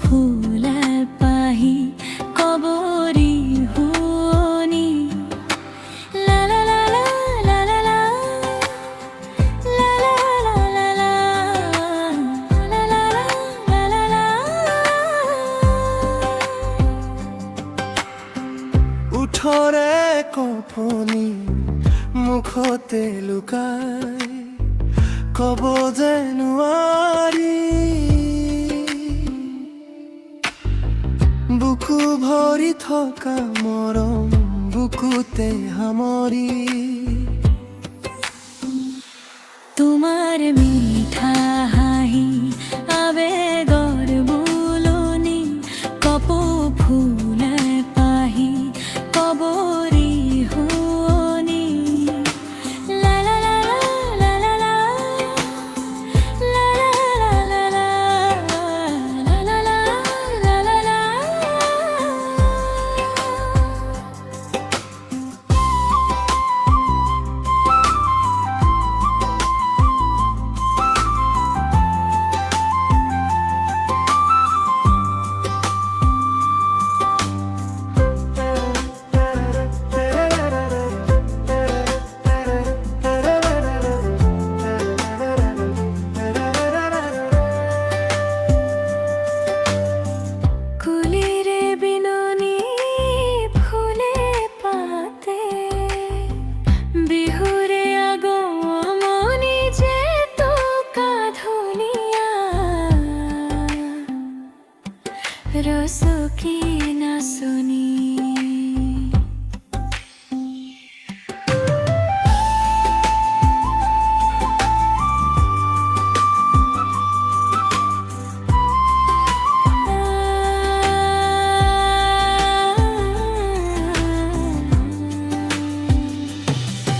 ফুলে পাহি কবরি হুনি লা লা লা লা লা লা লা লা লা লা লা লা লা লা। উঠৰে কপনি মুখতে লুকাই কব যে নোৱাৰি, বুকু ভৰি থকা মৰম বুকুতে সামৰি। তোমার মিঠা হাঁহি আবেগৰ বুলনি কপৌ ফুলে পাহি কবৰি হুনি লা লা লা লা লা লা লা লা লা লা লা লা লা। কুলিরে বিনুনি ফুলে পাতে বিহুরে আগমনি যে তো কাঁধুনিয়া রসকি নাচনি।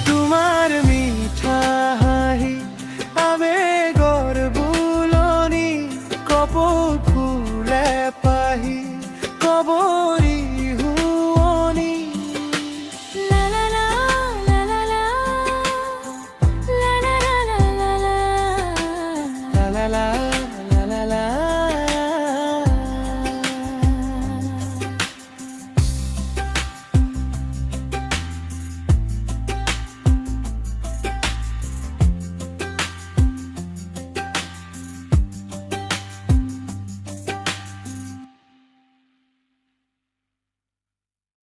তোমাৰ মিঠা হাঁহি আবেগৰ বুলনি কপৌ